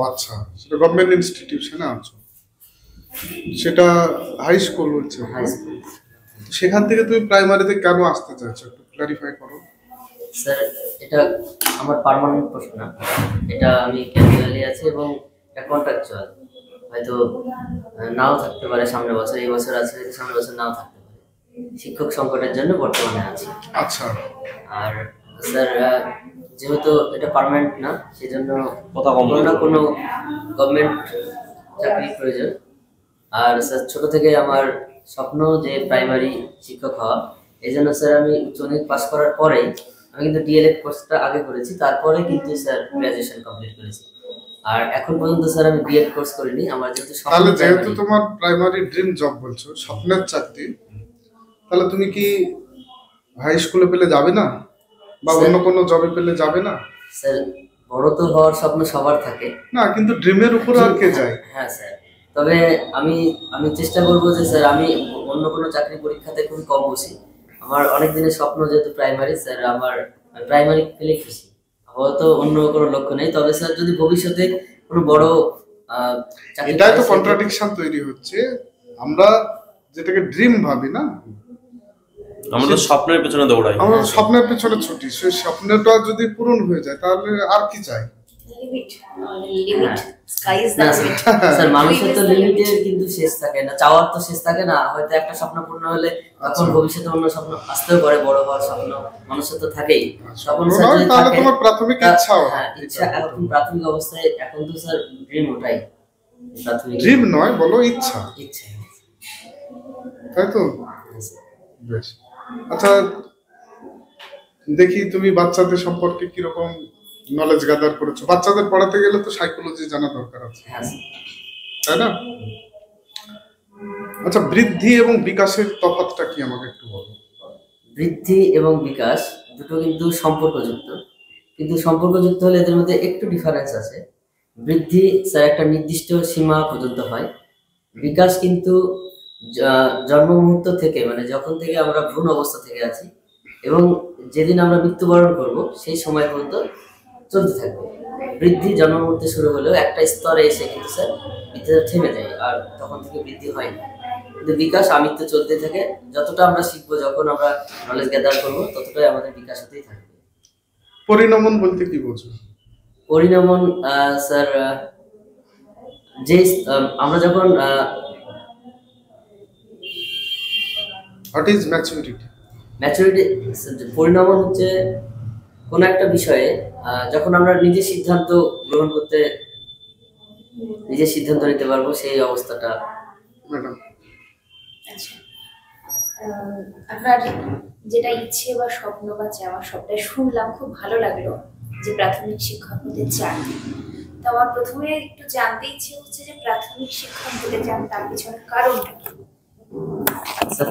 আচ্ছা, সেটা গভর্নমেন্ট ইনস্টিটিউশনে আছো, সেটা হাই স্কুল হচ্ছে। High school. সেখান থেকে তুমি প্রাইমারিতে কেন আসতে চাইছো, একটু ক্লারিফাই করো। স্যার এটা আমার পার্মানেন্ট প্রশ্ন না, এটা আমি ক্যাজুয়ালি আছি এবং এটা কন্ট্রাকচুয়াল। হয়তো নাও থাকতে পারে সামনের বছর, এই বছর আছে, সামনের বছর নাও থাকতে পারে। শিক্ষক সংকটের জন্য বর্তমানে আছি। আচ্ছা। আর স্যার যেহেতু এটা পার্মানেন্ট না, সেজন্য কোনো না কোনো গভর্নমেন্ট চাকরির প্রয়োজন। আর স্যার ছোট থেকে আমার স্বপ্ন যে প্রাইমারি শিক্ষক হওয়া। এই জন্য স্যার আমি উচ্চ মাধ্যমিক পাস করার পরেই আমি কিন্তু ডিএলএড কোর্সটা আগে করেছি, তারপরে কিন্তু স্যার গ্রাজুয়েশন কমপ্লিট করেছি। আর এখন পর্যন্ত স্যার আমি বিএড কোর্স করিনি। আমার যেহেতু তোমার প্রাইমারি ড্রিম জব বলছো, স্বপ্নের চাকরি, তাহলে তুমি কি হাই স্কুলে পেলে যাবে না, বা অন্য কোনো জবে পেলে যাবে না? স্যার বড় তো হওয়ার স্বপ্ন সবার থাকে না, কিন্তু ড্রিমের উপর আর কে যায়? হ্যাঁ স্যার, তবে আমি আমি চেষ্টা করবো যে স্যার আমি অন্য কোনো চাকরি পরীক্ষাতে খুবই কম বসি। আমার অনেক দিনের স্বপ্ন যেহেতু প্রাইমারি, স্যার আমার প্রাইমারি পেলে খুশি, হয়তো অন্য কোনো লক্ষ্য নেই। তবে স্যার যদি ভবিষ্যতে কোনো বড় এটাই তো কন্ট্রাডিকশন তৈরি হচ্ছে। আমরা যেটাকে ড্রিম ভাবি না, আমরা স্বপ্নের পেছনে দৌড়াই, আমরা স্বপ্নের পেছনে ছুটি। সেই স্বপ্নটা যদি পূরণ হয়ে যায় তাহলে আর কি চাই? স্যার মানুষের তো লিমিটের কিন্তু শেষ থাকে না, চাওয়ার তো শেষ থাকে না। হয়তো একটা স্বপ্ন পূর্ণ হলে তখন ভবিষ্যতে অন্য স্বপ্ন আসতেও পারে, বড় হওয়ার স্বপ্ন মানুষের তো থাকেই। তখন স্যার যদি তাহলে তোমার প্রাথমিক ইচ্ছা, হ্যাঁ ইচ্ছা, এখন প্রাথমিক অবস্থায় এখন তো স্যার ড্রিম ওটাই, প্রাথমিক ড্রিম নয়, বলো ইচ্ছা। ইচ্ছা, তাই তো? বেশ। আচ্ছা, দেখি তুমি বাচ্চাদের সম্পর্কে কিরকম নলেজ গ্যাদার করেছো। বাচ্চাদের পড়াতে গেলে তো সাইকোলজি জানা দরকার আছে, তাই না? আচ্ছা, বৃদ্ধি এবং বিকাশের তফাৎটা কি আমাকে একটু বলো। বৃদ্ধি এবং বিকাশ দুটো কিন্তু সম্পর্কযুক্ত, কিন্তু সম্পর্কযুক্ত হলে এদের মধ্যে একটু ডিফারেন্স আছে। বৃদ্ধি স্যার একটা নির্দিষ্ট সীমা পর্যন্ত হয়, বিকাশ কিন্তু জন্ম মুহূর্ত থেকে, মানে যখন থেকে আমরা ভ্রূণ অবস্থা থেকে আছি এবং যেদিন আমরা মৃত্যুবরণ করব সেই সময় পর্যন্ত চলতে থাকবে। বৃদ্ধি জন্ম মুহূর্তে শুরু হলেও একটা স্তরে এসে কিন্তু স্যার বৃদ্ধিটা থেমে যায়, আর তখন থেকে বৃদ্ধি হয় না। কিন্তু বিকাশ আমৃত্য চলতে থাকে, যতটা আমরা শিখবো, যখন আমরা নলেজ গ্যাদার করবো, ততটাই আমাদের বিকাশ হতেই থাকবে। পরিণমন বলতে কি বোঝো? পরিণমন স্যার যে আমরা যখন হোয়াট ইজ ম্যাচুরিটি? ম্যাচুরিটি পরিণমন হচ্ছে কোনো একটা বিষয়ে যখন আমরা নিজের সিদ্ধান্ত গ্রহণ করতে, নিজের সিদ্ধান্ত নিতে পারবো, সেই অবস্থাটা। ম্যাডাম আচ্ছা, আপনার যেটা ইচ্ছে বা স্বপ্ন বা চাওয়া সবটাই শুনলাম, খুব ভালো লাগলো যে প্রাথমিক শিক্ষক হতে চান। তো আমার প্রথমে একটু জানতে ইচ্ছে হচ্ছে যে প্রাথমিক শিক্ষক হতে চান তার পিছনে কারণটা কি? স্যার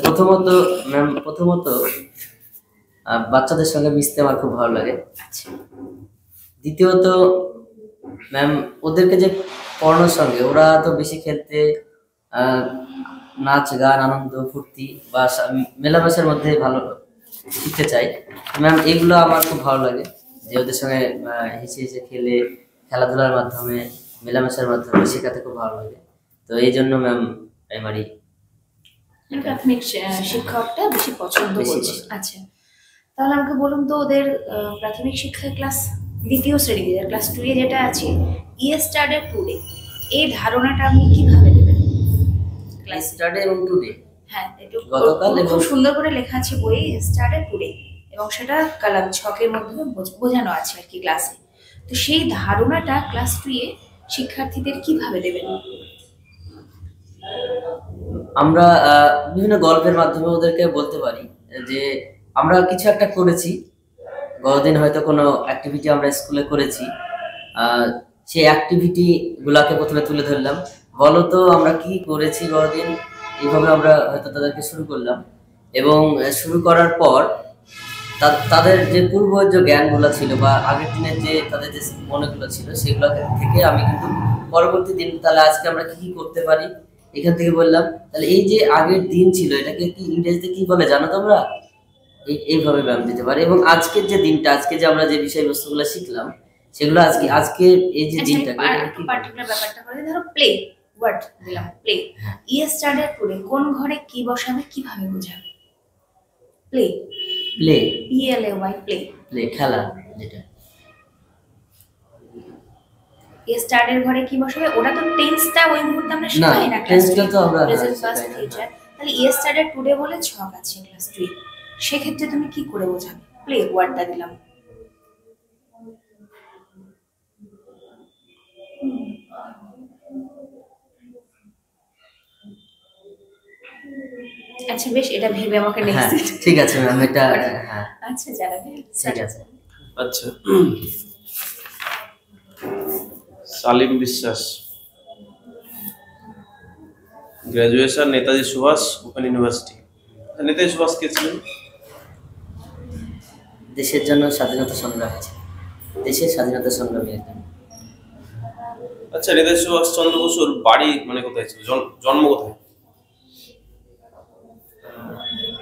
প্রথমত বাচ্চাদের সঙ্গে মিশতে আমার খুব ভালো লাগে। আচ্ছা। দ্বিতীয়ত ম্যাম ওদেরকে যে পড়ানোর সঙ্গে, ওরা তো বেশি খেলতে, নাচ গান, আনন্দ ফুর্তি বা মেলামেশার মধ্যে ভালো শিখতে চাই ম্যাম। এগুলো আমার খুব ভালো লাগে যে ওদের সঙ্গে হেসে হেসে খেলে, খেলাধুলার মাধ্যমে, মেলামেশার মাধ্যমে শেখাতে খুব ভালো লাগে। তো এই জন্য ম্যাম প্রাথমিক শিক্ষকটা বেশি পছন্দ করছে। আচ্ছা, তাহলে আমাকে বলুন তো, ওদের প্রাথমিক শিক্ষায় ক্লাস দ্বিতীয় শ্রেণীতে, ক্লাস 2 এ যেটা আছে, ইয়েস্টারডে টুডে, এই ধারণাটা আপনি কিভাবে দেবেন? ইয়েস্টারডে এবং টুডে, হ্যাঁ, একটু গতকাল, খুব সুন্দর করে লেখা আছে বইয়ে ইয়েস্টারডে টুডে, এবং সেটা কালাম ছকের মাধ্যমে বোঝানো আছে আর কি ক্লাসে। তো সেই ধারণাটা ক্লাস 2 এ শিক্ষার্থীদের কিভাবে দেবেন? আমরা বিভিন্ন গল্পের মাধ্যমে ওদেরকে বলতে পারি যে আমরা কিছু একটা করেছি, গতদিন হয়তো কোনো অ্যাক্টিভিটি আমরা স্কুলে করেছি, সেই অ্যাক্টিভিটি গুলাকে প্রথমে তুলে ধরলাম, বলো তো আমরা কি করেছি গতদিন, এইভাবে আমরা হয়তো তাদেরকে শুরু করলাম। এবং শুরু করার পর তাদের যে পূর্ব যে জ্ঞানগুলো ছিল বা আগের দিনের যে তাদের যে মনেগুলো ছিল, সেগুলো থেকে আমি কিন্তু পরবর্তী দিন তাহলে আজকে আমরা কি কি করতে পারি এখান থেকে বললাম। তাহলে এই যে আগের দিন ছিল, এটাকে কি ইংরেজিতে কি বলে জানো তোমরা? এইভাবে ব্যায়াম দিতে পারি। এবং আজকের যে দিনটা, আজকে যে আমরা যে বিষয়বস্তুগুলো শিখলাম, সেগুলো আজকে আজকে এই যে দিনটা একটু পার্টিকুলার ব্যাপারটা করে ধরো প্লে ওয়ার্ড দিলাম প্লে ইয়েস্টারডে টুডে কোন ঘরে কি বসাবে কিভাবে বোঝাবে play play PLAY play play খেলা যেটা ইয়েস্টারডে ঘরে কি বসাবে ওটা তো টেন্সটা ওই মুহূর্তে আমরা না শেখাই না টেন্সটা তো আমরা প্রেজেন্ট পাস্ট ফিউচার তাহলে ইয়েস্টারডে টুডে বলে ছক আছে ক্লাস 2 সেক্ষেত্রে তুমি কি করে বোঝাবে প্লে ওয়ার্ডটা দিলাম আচ্ছা বেশ এটা ভেবে আমাকে হ্যাঁ নেক্সট ঠিক আছে ম্যাম এটা হ্যাঁ আচ্ছা জানাবে ঠিক আছে। আচ্ছা, Salim Biswas, graduation Netaji Subhas open university. Netaji Subhas কে ছিলেন? দেশের জন্য স্বাধীনতা সংগ্রামী ছিল, দেশের স্বাধীনতা সংগ্রামী একজন। আচ্ছা, নেতাজি সুভাষ চন্দ্র বসুর বাড়ি মানে কোথায় ছিল, জন্ম কোথায়?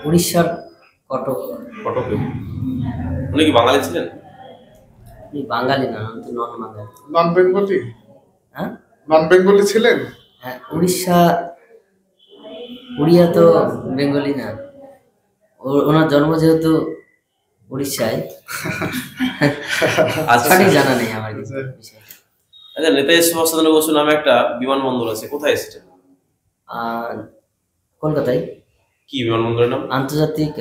উড়িষ্যার কটক। কটকে। উনি কি বাঙালি ছিলেন? উনি বাঙালি না, আমি তো নন বাঙালি। নন বেঙ্গলি? হ্যাঁ নন বেঙ্গলি ছিলেন? হ্যাঁ উড়িয়া তো বেঙ্গলি না, ওনার জন্ম যেহেতু উড়িষ্যায়, সঠিক জানা নেই আমার কিছু বিষয়। আচ্ছা, নেতাজি সুভাষ চন্দ্র বসু নামে একটা বিমানবন্দর আছে, কোথায় এসেছে? কলকাতায়। কি বিমানবন্দরের নাম? আন্তর্জাতিক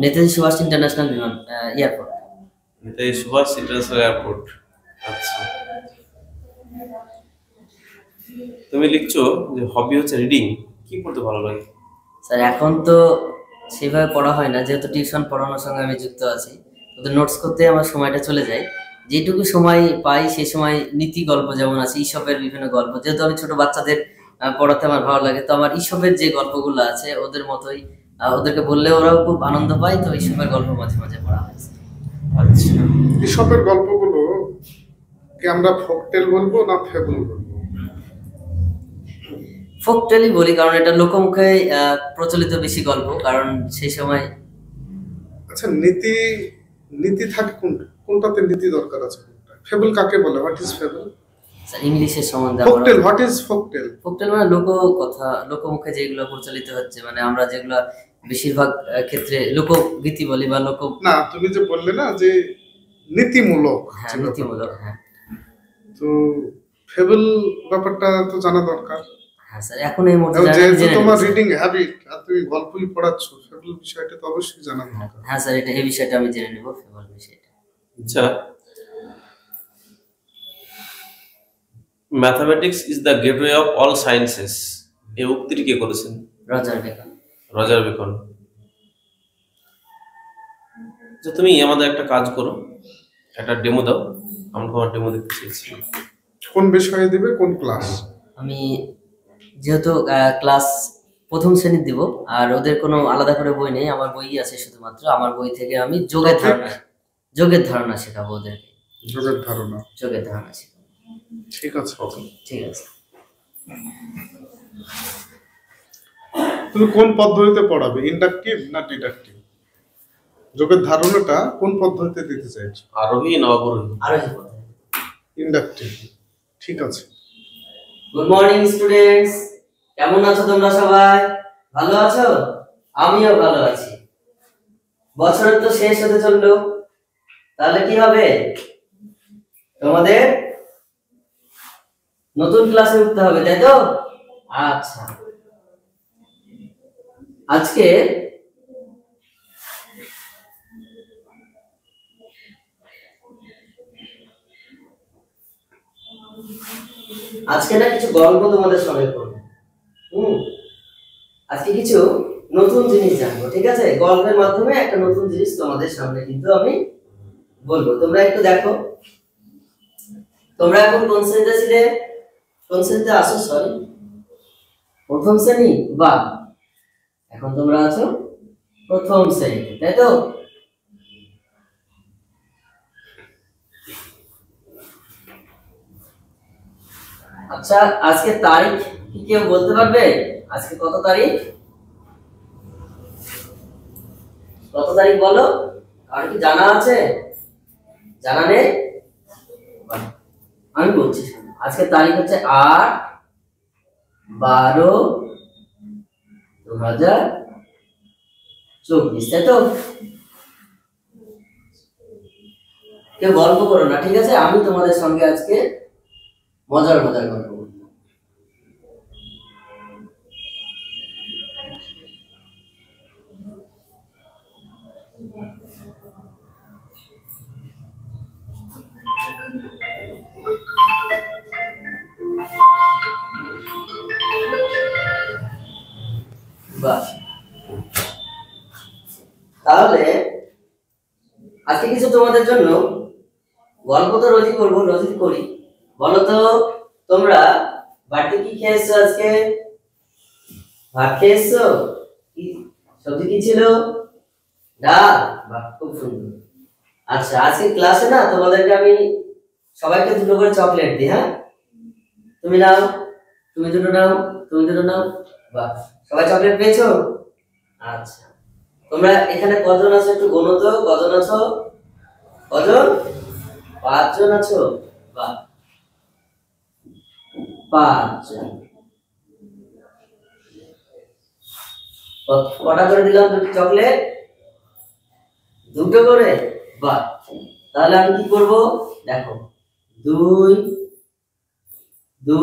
নেতাজি সুভাষ ইন্টারন্যাশনাল বিমান airport. Netaji Subhas international airport. আচ্ছা, তুমি লিখছো যে হবি হচ্ছে রিডিং, কি পড়তে ভালো লাগে? স্যার এখন তো সেভাবে পড়া হয় না, যেহেতু টিউশন পড়ানোর সঙ্গে আমি যুক্ত আছি, ওদের নোটস করতে আমার সময়টা চলে যায়। যেটুকু সময় পাই সেই সময় নীতি গল্প যেমন আছে, ঈশপের বিভিন্ন গল্প, যেহেতু আমি ছোট বাচ্চাদের পড়াতে আমার ভালো লাগে, তো আমার ঈশপের যে গল্পগুলো আছে ওদের মতোই, ওদেরকে বললে ওরাও খুব আনন্দ পায়, তো ঈশপের গল্প মাঝে মাঝে পড়া হয়। আচ্ছা, ঈশপের গল্পগুলো কি আমরা ফোকটেল বলবো না ফেবল বলবো? ফোকটেলই বলি, কারণ এটা লোকমুখে প্রচলিত বেশি গল্প, কারণ সেই সময়। আচ্ছা, নীতি নীতি থাকে কোনটাতে নীতি দরকার আছে? ফেবল কাকে বলে? What is fable? স্যার ইংলিশের সম্বন্ধে ফোকটেল, হোয়াট ইজ ফোকটেল? ফোকটেল মানে লোক কথা, লোকমুখে যেগুলো প্রচলিত হচ্ছে, মানে আমরা যেগুলো বেশিরভাগ ক্ষেত্রে লোকগীতি বলি বা লোক। না, তুমি যে বললে না যে নীতিমূলক, হ্যাঁ নীতিমূলক, হ্যাঁ। তো ফেবল ব্যাপারটা তো জানা দরকার। হ্যাঁ স্যার, এখন এই মুহূর্তে যেহেতু তোমার রিডিং হ্যাবিট আর তুমি গল্পই পড়াচ্ছ, ফেবল বিষয়টা তো অবশ্যই জানা দরকার। হ্যাঁ স্যার, এটা এই বিষয়টা আমি জেনে নেব, ফেবল বিষয়টা। আচ্ছা, mathematics is the gateway of all sciences, এই উক্তিটি কে করেছেন? Roger beacon. Roger beacon. আচ্ছা, তুমি আমাদের একটা কাজ করো, একটা ডেমো দাও, আমরা তোমার ডেমো দেখতে চাইছি। কোন বিষয়ে দিবে, কোন ক্লাস? আমি যেহেতু ক্লাস প্রথম শ্রেণীর দিব, আর ওদের কোনো আলাদা করে বই নেই, আমার বই আছে শুধুমাত্র। আমার বই থেকে আমি যোগের ধারণা শেখাবো ওদেরকে। যোগের ধারণা শেখাবো। ঠিক আছে, ওকে, ঠিক আছে। তুমি কোন পদ্ধতিতে পড়াবে, ইন্ডাকটিভ না ডিডাকটিভ? যোগের ধারণাটা কোন পদ্ধতিতে দিতে চাইছো? আরোহী না অবরোহী? আরোহী। ইন্ডাকটিভ, ঠিক আছে। গুড মর্নিং স্টুডেন্টস, কেমন আছো তোমরা সবাই? ভালো আছো? আমিও ভালো আছি। বছরের তো শেষ হতে চললো, তাহলে কি হবে? তোমাদের নতুন ক্লাসে উঠতে হবে, তাই তো? আচ্ছা, আজকে না কিছু গল্প তোমাদের সঙ্গে করবো। আজকে কিছু নতুন জিনিস জানবো, ঠিক আছে? গল্পের মাধ্যমে একটা নতুন জিনিস তোমাদের সামনে কিন্তু আমি বলবো। তোমরা একটু দেখো, তোমরা এখন কোন শ্রেণীতে ছিলে? কোন শ্রেণীতে আছো? সরি, প্রথম শ্রেণী। বা এখন তোমরা আছো প্রথম শ্রেণীতে, তাই তো? আচ্ছা, আজকে তারিখ কি কেউ বলতে পারবে? আজকে কত তারিখ? কত তারিখ বলো, আর কি জানা আছে? জানা নেই? আমি বলছি, আজকে তারিখ হচ্ছে 8/12/2024, তাই তো? কেউ গল্প করো না, ঠিক আছে? আমি তোমাদের সঙ্গে আজকে মজার মজার গল্প করবো। বাহ, তাহলে আজকে কিছু তোমাদের জন্য গল্প তো রোজই করবো, রোজই করি। বলো তো, তোমরা বাড়িতে কি খেয়েছো আজকে? ভাত খেয়েছো? কি সবজি কি ছিল? ডাল? বাহ, খুব সুন্দর। আচ্ছা, আজকে ক্লাসে না তোমাদেরকে আমি সবাইকে দুটো করে চকলেট দিই, হ্যাঁ? তুমি নাও, তুমি দুটো নাও, তুমি দুটো নাও। বাহ, সবাই চকলেট পেয়েছো? আচ্ছা, তোমরা এখানে কজন আছো একটু গোনো তো, কজন আছো? কজন? 5 জন আছো। বাহ, 5 জন। কটা করে দিলাম দুটো চকলেট? দুটো করে। বাহ, তাহলে আমি কি করব দেখো, 2 2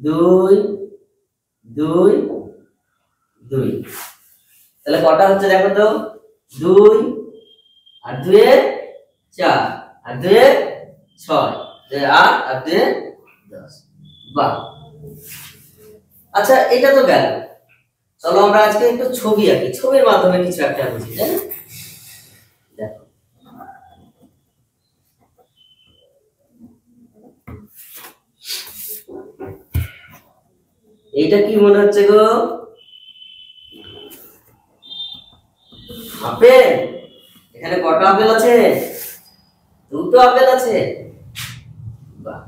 2 2 2, তাহলে কটা হচ্ছে দেখো তো? 2 আর 2 এ 4 আর 2 এ 6, 8 আর 2 এ 10। বাহ, আচ্ছা এটা তো গেল। চলো আমরা আজকে একটু ছবি আঁকি, ছবির মাধ্যমে কিছু একটা বুঝি, তাই না? দেখো, এইটা কি মনে হচ্ছে গো? আপেল। এখানে কটা আপেল আছে? দুটো আপেল আছে। বাহ,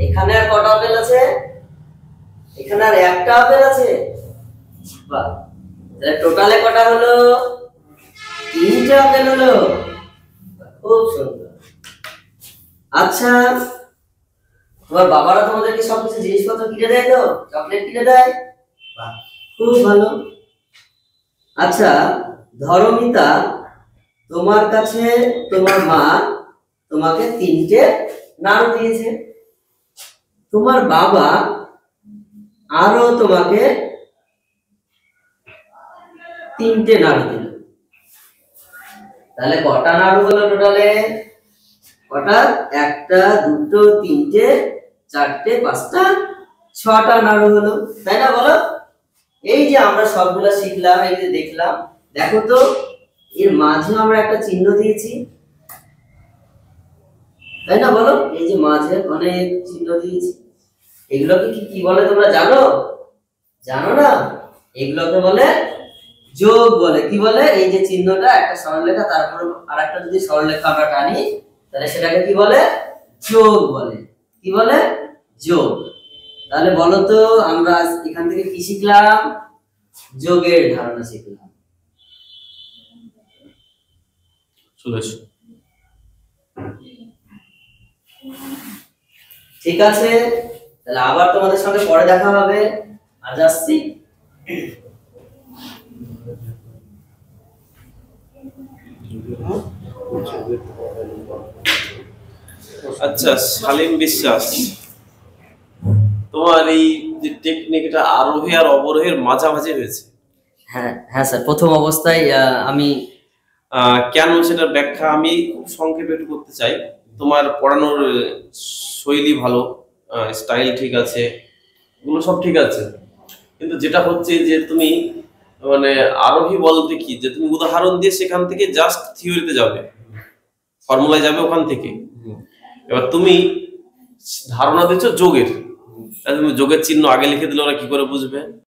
এখানে আর কটা আপেল আছে? এখানে আর একটা আপেল আছে। বাহ, তাহলে টোটালে কটা হলো? 3টে আপেল হলো। খুব সুন্দর। আচ্ছা, তোমার বাবারা তোমাদেরকে সবকিছু জিনিসপত্র কিনে দেয় তো? চকলেট কিনে দেয়? বাহ, খুব ভালো। আচ্ছা, ধর্মিতা, তোমার কাছে তোমার মা তোমাকে 3টে নাড়ু দিয়েছে, তোমার বাবা আরো তোমাকে 3টে নাড়ু দিল, তাহলে কটা নাড়ু হলো টোটালে? কটা? 1টা 2টো 3টে 4টে 5টা 6টা নাড়ু হলো, তাই না? বলো, এই যে আমরা সবগুলা শিখলাম, এই যে দেখলাম, দেখো তো এর মাঝে আমরা একটা চিহ্ন দিয়েছি, তাই না? বলো, এই যে মাঝে অনেক চিহ্ন দিয়েছি, এগুলোকে কি বলে তোমরা জানো? জানো না? এগুলোকে বলে যোগ বলে। কি বলে? এই যে চিহ্নটা, একটা সরলরেখা, তারপর আরেকটা যদি সরলরেখা আমরা টানি, তাহলে সেটাকে কি বলে? যোগ বলে। কি বলে? যোগ। তাহলে বলো তো, আমরা এখান থেকে কি শিখলাম? যোগের ধারণা শিখলাম। চলে এসো। ঠিক আছে, তাহলে আবার তোমাদের সঙ্গে পরে দেখা হবে। আজ আসছি। আচ্ছা, সালিম বিশ্বাস, তোমার এই যে টেকনিক, এটা আরোহী আর অবরোহের মাঝামাঝি হয়েছে। হ্যাঁ হ্যাঁ স্যার, প্রথম অবস্থায় আমি কেন সেটার ব্যাখ্যা আমি খুব সংক্ষেপে একটু করতে চাই। তোমার পড়ানোর শৈলী ভালো, স্টাইল ঠিক আছে, এগুলো সব ঠিক আছে, কিন্তু যেটা হচ্ছে যে তুমি মানে আরোহী বলতে কি, যে তুমি উদাহরণ দিয়ে সেখান থেকে জাস্ট থিওরিতে যাবে, ফর্মুলায় যাবে ওখান থেকে। এবার তুমি ধারণা দিচ্ছ যোগের, তুমি যোগের চিহ্ন আগে লিখে দিলে ওরা কি করে বুঝবে?